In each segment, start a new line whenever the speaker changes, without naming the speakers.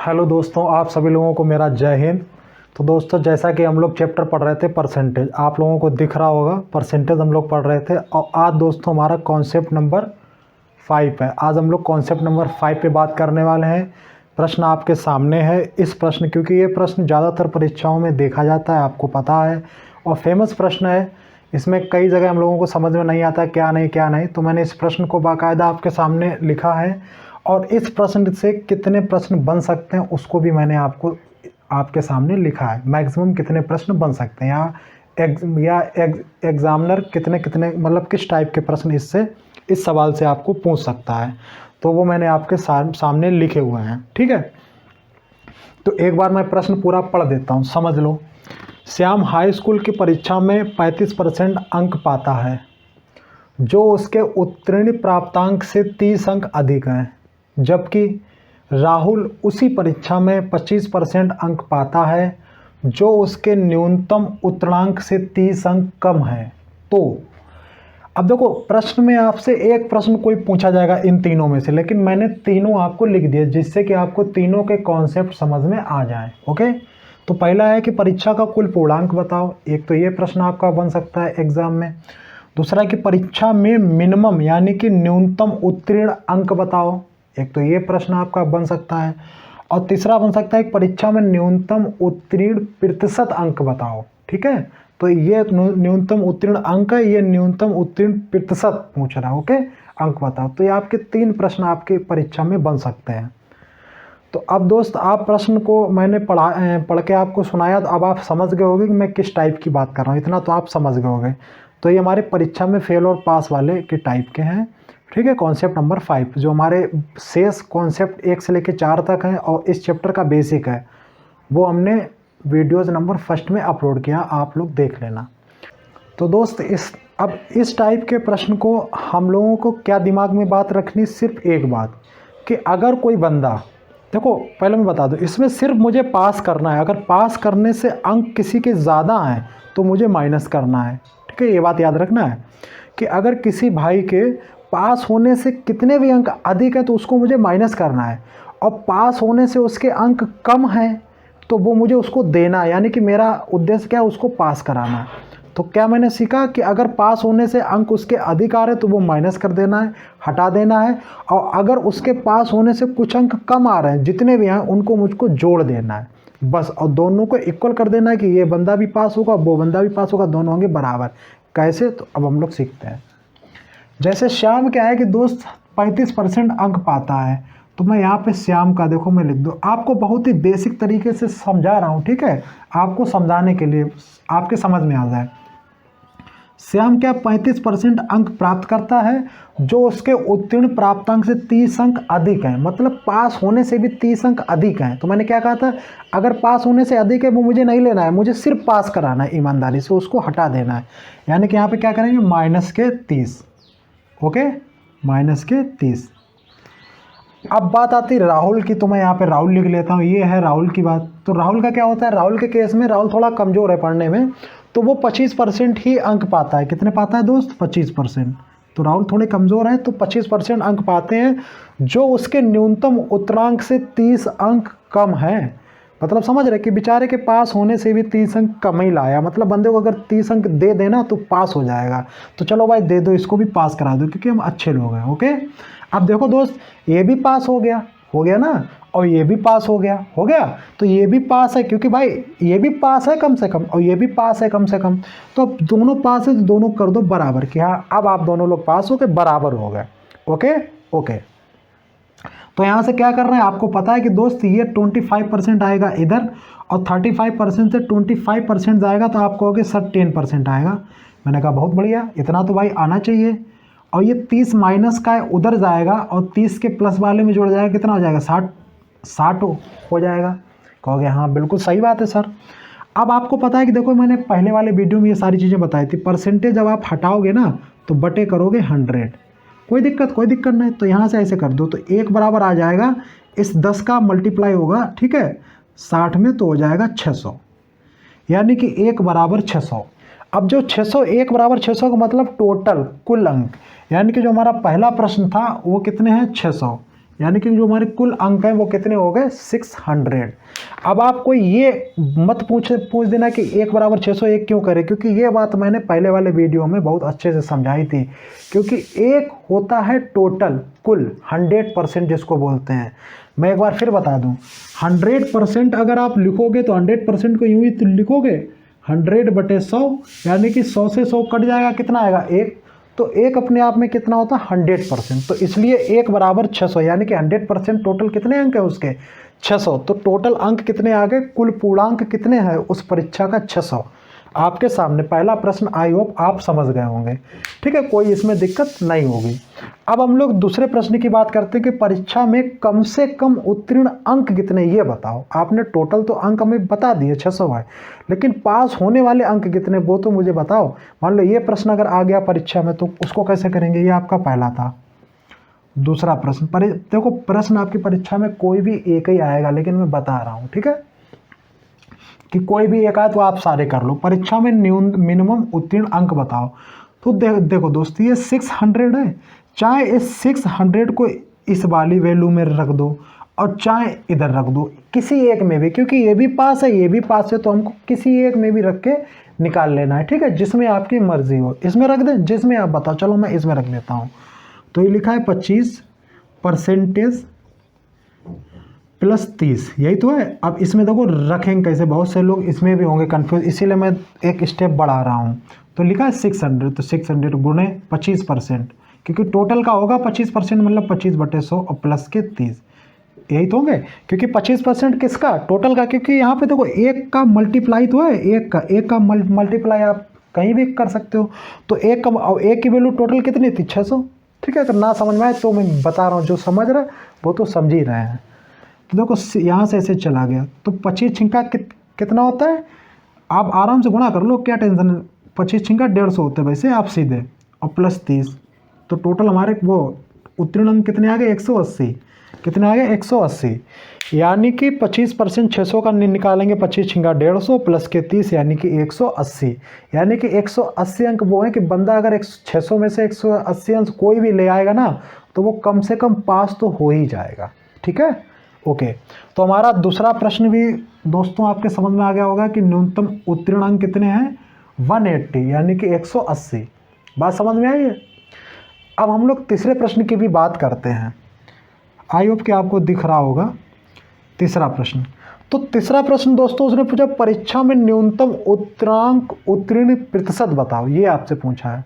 Hello दोस्तों, आप सभी लोगों को मेरा जय हिंद। तो दोस्तों, जैसा कि हम लोग चैप्टर पढ़ रहे थे परसेंटेज, आप लोगों को दिख रहा होगा परसेंटेज हम लोग पढ़ रहे थे। और आज दोस्तों हमारा कॉन्सेप्ट नंबर 5 है। आज हम लोग कॉन्सेप्ट नंबर 5 पे बात करने वाले हैं। प्रश्न आपके सामने है। इस प्रश्न, क्योंकि ये प्रश्न ज़्यादातर परीक्षाओं में देखा जाता है, आपको पता है, और फेमस प्रश्न है। इसमें कई जगह हम लोगों को समझ में नहीं आता क्या नहीं, तो मैंने इस प्रश्न को बाकायदा आपके सामने लिखा है। और इस प्रश्न से कितने प्रश्न बन सकते हैं उसको भी मैंने आपके सामने लिखा है। मैक्सिमम कितने प्रश्न बन सकते हैं या एग्जामिनर कितने मतलब किस टाइप के प्रश्न इस सवाल से आपको पूछ सकता है, तो वो मैंने आपके सामने लिखे हुए हैं। ठीक है, तो एक बार मैं प्रश्न पूरा पढ़ देता हूँ, समझ लो। श्याम हाई स्कूल की परीक्षा में 35% अंक पाता है, जो उसके उत्तीर्ण प्राप्तांक से 30 अंक अधिक हैं। जबकि राहुल उसी परीक्षा में 25% अंक पाता है, जो उसके न्यूनतम उत्तीर्णांक से 30 अंक कम है। तो अब देखो, प्रश्न में आपसे एक प्रश्न कोई पूछा जाएगा इन तीनों में से, लेकिन मैंने तीनों आपको लिख दिए जिससे कि आपको तीनों के कॉन्सेप्ट समझ में आ जाए। ओके, तो पहला है कि परीक्षा का कुल पूर्णांक बताओ। एक तो ये प्रश्न आपका बन सकता है एग्जाम में। दूसरा कि परीक्षा में मिनिमम यानी कि न्यूनतम उत्तीर्ण अंक बताओ। एक तो ये प्रश्न आपका बन सकता है। और तीसरा बन सकता है कि परीक्षा में न्यूनतम उत्तीर्ण प्रतिशत अंक बताओ। ठीक है, तो ये न्यूनतम उत्तीर्ण अंक है, ये न्यूनतम उत्तीर्ण प्रतिशत पूछ रहा है। ओके, अंक बताओ। तो ये आपके 3 प्रश्न आपकी परीक्षा में बन सकते हैं। तो अब दोस्त, आप प्रश्न को मैंने पढ़ के आपको सुनाया, तो अब आप समझ गए होंगे कि मैं किस टाइप की बात कर रहा हूँ। इतना तो आप समझ गए होंगे। तो ये हमारे परीक्षा में फेल और पास वाले के टाइप के हैं। ठीक है, कॉन्सेप्ट नंबर 5 जो हमारे शेष कॉन्सेप्ट 1 से लेकर 4 तक हैं और इस चैप्टर का बेसिक है, वो हमने वीडियोज़ नंबर 1 में अपलोड किया, आप लोग देख लेना। तो दोस्त, इस टाइप के प्रश्न को हम लोगों को क्या दिमाग में बात रखनी, सिर्फ एक बात, कि अगर कोई बंदा, देखो पहले मैं बता दूं, इसमें सिर्फ मुझे पास करना है। अगर पास करने से अंक किसी के ज़्यादा हैं तो मुझे माइनस करना है। ठीक है, ये बात याद रखना है कि अगर किसी भाई के पास होने से कितने भी अंक अधिक है तो उसको मुझे माइनस करना है, और पास होने से उसके अंक कम हैं तो वो मुझे उसको देना है। यानी कि मेरा उद्देश्य क्या है, उसको पास कराना है। तो क्या मैंने सीखा कि अगर पास होने से अंक उसके अधिक आ रहे तो वो माइनस कर देना है, हटा देना है। और अगर उसके पास होने से कुछ अंक कम आ रहे हैं, जितने भी हैं उनको मुझको जोड़ देना है बस, और दोनों को इक्वल कर देना है कि ये बंदा भी पास होगा, वो बंदा भी पास होगा, दोनों होंगे बराबर। कैसे, तो अब हम लोग सीखते हैं। जैसे श्याम क्या है कि दोस्त 35% अंक पाता है, तो मैं यहाँ पे श्याम का, देखो मैं लिख दूँ, आपको बहुत ही बेसिक तरीके से समझा रहा हूँ। ठीक है, आपको समझाने के लिए, आपके समझ में आ जाए। श्याम क्या 35% अंक प्राप्त करता है, जो उसके उत्तीर्ण प्राप्तांक से 30 अंक अधिक हैं। मतलब पास होने से भी 30 अंक अधिक हैं। तो मैंने क्या कहा था, अगर पास होने से अधिक है वो मुझे नहीं लेना है, मुझे सिर्फ पास कराना है, ईमानदारी से उसको हटा देना है। यानी कि यहाँ पे क्या करेंगे, -30। ओके, -30। अब बात आती है राहुल की, तो मैं यहाँ पे राहुल लिख लेता हूँ। ये है राहुल की बात। तो राहुल का क्या होता है, राहुल के केस में राहुल थोड़ा कमज़ोर है पढ़ने में, तो वो 25% ही अंक पाता है। कितने पाता है दोस्त, 25%। तो राहुल थोड़े कमज़ोर हैं, तो 25% अंक पाते हैं, जो उसके न्यूनतम उत्तीर्णांक से 30 अंक कम है। मतलब समझ रहे कि बेचारे के पास होने से भी 30 अंक कम ही लाया। मतलब बंदे को अगर 30 अंक दे देना तो पास हो जाएगा। तो चलो भाई दे दो, इसको भी पास करा दो, क्योंकि हम अच्छे लोग हैं। ओके, अब देखो दोस्त, ये भी पास हो गया ना, और ये भी पास हो गया। तो ये भी पास है, क्योंकि भाई ये भी पास है कम से कम, और ये भी पास है कम से कम। तो अब दोनों पास है तो दोनों कर दो बराबर, कि हाँ अब आप दोनों लोग पास हो गए, बराबर हो गए। ओके, तो यहाँ से क्या कर रहे हैं, आपको पता है कि दोस्त ये 25% आएगा इधर, और 35% से 25% जाएगा, तो आप कहोगे सर 10% आएगा। मैंने कहा बहुत बढ़िया, इतना तो भाई आना चाहिए। और ये 30 माइनस का है, उधर जाएगा, और 30 के प्लस वाले में जुड़ जाएगा, कितना हो जाएगा, 60 हो जाएगा। कहोगे हाँ बिल्कुल सही बात है सर। अब आपको पता है कि देखो, मैंने पहले वाले वीडियो में ये सारी चीज़ें बताई थी। परसेंटेज जब आप हटाओगे ना तो बटे करोगे 100, कोई दिक्कत नहीं। तो यहाँ से ऐसे कर दो, तो 1 बराबर आ जाएगा, इस 10 का मल्टीप्लाई होगा, ठीक है, 60 में, तो हो जाएगा 600। यानी कि 1 बराबर 600। अब जो 600, 1 बराबर 600 का मतलब टोटल कुल अंक, यानी कि जो हमारा पहला प्रश्न था वो कितने हैं, 600। यानी कि जो हमारे कुल अंक हैं वो कितने हो गए 600। अब आपको ये मत पूछ देना कि 1 बराबर 601 क्यों करें, क्योंकि ये बात मैंने पहले वाले वीडियो में बहुत अच्छे से समझाई थी। क्योंकि एक होता है टोटल कुल 100% जिसको बोलते हैं। मैं एक बार फिर बता दूं, 100% अगर आप लिखोगे तो 100% को यूं ही तो लिखोगे 100/100, यानी कि 100 से 100 कट जाएगा, कितना आएगा 1। तो 1 अपने आप में कितना होता है 100%, तो इसलिए 1 बराबर 600, यानी कि 100% टोटल कितने अंक है उसके 600। तो टोटल अंक कितने आ गए, कुल पूर्णांक कितने हैं उस परीक्षा का 600। आपके सामने पहला प्रश्न, आई होप आप समझ गए होंगे। ठीक है, कोई इसमें दिक्कत नहीं होगी। अब हम लोग दूसरे प्रश्न की बात करते हैं कि परीक्षा में कम से कम उत्तीर्ण अंक कितने, ये बताओ। आपने टोटल तो अंक हमें बता दिए 600 है, लेकिन पास होने वाले अंक कितने वो तो मुझे बताओ। मान लो ये प्रश्न अगर आ गया परीक्षा में तो उसको कैसे करेंगे, ये आपका पहला था। दूसरा प्रश्न, देखो प्रश्न आपकी परीक्षा में कोई भी एक ही आएगा, लेकिन मैं बता रहा हूँ, ठीक है, कि कोई भी एक आए तो आप सारे कर लो। परीक्षा में मिनिमम उत्तीर्ण अंक बताओ। तो देखो दोस्त, ये 600 है, चाहे इस 600 को इस वाली वैल्यू में रख दो और चाहे इधर रख दो, किसी एक में भी, क्योंकि ये भी पास है ये भी पास है, तो हमको किसी एक में भी रख के निकाल लेना है। ठीक है, जिसमें आपकी मर्जी हो, इसमें रख दें, जिसमें आप बताओ। चलो मैं इसमें रख देता हूँ। तो ये लिखा है 25% +30, यही तो है। अब इसमें देखो रखेंगे कैसे, बहुत से लोग इसमें भी होंगे कंफ्यूज, इसीलिए मैं एक स्टेप बढ़ा रहा हूँ। तो लिखा है 600, तो 600 गुणे 25%, क्योंकि टोटल का होगा 25%, मतलब 25/100 और प्लस के 30, यही तो होंगे। क्योंकि 25% किसका, टोटल का, क्योंकि यहाँ पे देखो एक का मल्टीप्लाई तो है, एक का मल्टीप्लाई आप कहीं भी कर सकते हो। तो एक की वैल्यू टोटल कितनी थी 600। ठीक है, अगर ना समझ में आए तो मैं बता रहा हूँ, जो समझ रहा है वो तो समझ ही रहे हैं। तो देखो यहाँ से ऐसे चला गया, तो 25 छिंका कितना होता है, आप आराम से गुणा कर लो, क्या टेंशन है। 25 छिंका 150 होते हैं वैसे आप सीधे, और +30, तो टोटल हमारे वो उत्तीर्ण अंक कितने आ गए 180। कितने आ गए 180, यानी कि 25% 600 का निकालेंगे, 25 छिंगा 150 प्लस के 30, यानी कि 180। यानी कि 180 अंक वो है कि बंदा अगर 600 में से 180 अंक कोई भी ले आएगा ना, तो वो कम से कम पास तो हो ही जाएगा। ठीक है, ओके। तो हमारा दूसरा प्रश्न भी दोस्तों आपके समझ में आ गया होगा कि न्यूनतम उत्तीर्ण अंक कितने हैं 180, यानी कि 180। बात समझ में आई है। अब हम लोग तीसरे प्रश्न की भी बात करते हैं। आई होप कि आपको दिख रहा होगा तीसरा प्रश्न। तो तीसरा प्रश्न दोस्तों उसने पूछा परीक्षा में न्यूनतम उत्तीर्ण प्रतिशत बताओ, ये आपसे पूछा है।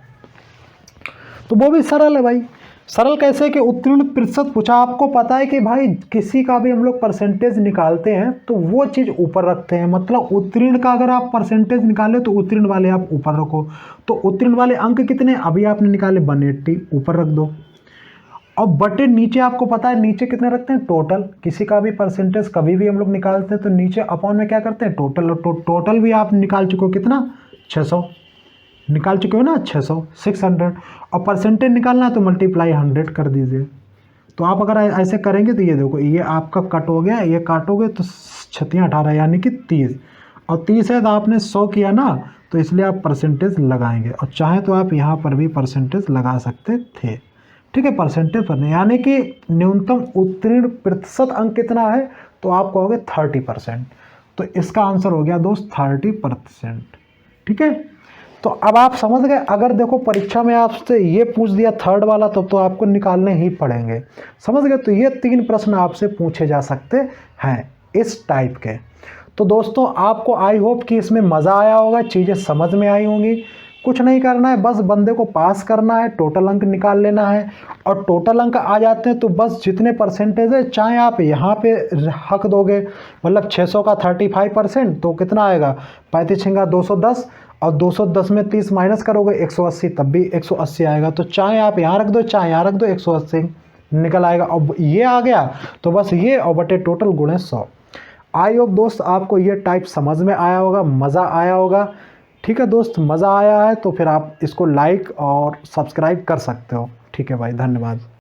तो वो भी सरल है भाई। सरल कैसे कि उत्तीर्ण प्रतिशत पूछा। आपको पता है कि भाई किसी का भी हम लोग परसेंटेज निकालते हैं तो वो चीज़ ऊपर रखते हैं। मतलब उत्तीर्ण का अगर आप परसेंटेज निकाले तो उत्तीर्ण वाले आप ऊपर रखो। तो उत्तीर्ण वाले अंक कितने, अभी आपने निकाले 180, ऊपर रख दो। और बटे नीचे आपको पता है नीचे कितने रखते हैं, टोटल। किसी का भी परसेंटेज कभी भी हम लोग निकालते हैं तो नीचे अपॉन में क्या करते हैं, टोटल। और टोटल भी आप निकाल चुके हो कितना, 600 निकाल चुके हो ना, 600 600। और परसेंटेज निकालना है तो मल्टीप्लाई 100 कर दीजिए। तो आप अगर ऐसे करेंगे तो ये देखो, ये आपका कट हो गया, ये काटोगे तो 6 18 यानी कि 30। और 30 है तो आपने 100 किया ना, तो इसलिए आप परसेंटेज लगाएंगे। और चाहे तो आप यहाँ पर भी परसेंटेज लगा सकते थे। ठीक है, परसेंटेज पर नहीं, यानी कि न्यूनतम उत्तीर्ण प्रतिशत अंक कितना है, तो आप कहोगे 30%। तो इसका आंसर हो गया दोस्त 30%। ठीक है, तो अब आप समझ गए। अगर देखो परीक्षा में आपसे ये पूछ दिया थर्ड वाला, तब तो आपको निकालने ही पड़ेंगे। समझ गए। तो ये 3 प्रश्न आपसे पूछे जा सकते हैं इस टाइप के। तो दोस्तों आपको आई होप कि इसमें मज़ा आया होगा, चीज़ें समझ में आई होंगी। कुछ नहीं करना है, बस बंदे को पास करना है, टोटल अंक निकाल लेना है। और टोटल अंक आ जाते हैं तो बस जितने परसेंटेज है, चाहे आप यहाँ पे हक दोगे, मतलब 600 का 35% तो कितना आएगा, 35 छिंगा 210, और 210 में 30 माइनस करोगे 180, तब भी 180 आएगा। तो चाहे आप यहाँ रख दो चाहे यहाँ रख दो, 180 निकल आएगा। अब ये आ गया तो बस ये और बटे टोटल गुणे 100। आई होप दोस्त आपको ये टाइप समझ में आया होगा, मज़ा आया होगा। ठीक है दोस्त, मज़ा आया है तो फिर आप इसको लाइक और सब्सक्राइब कर सकते हो। ठीक है भाई, धन्यवाद।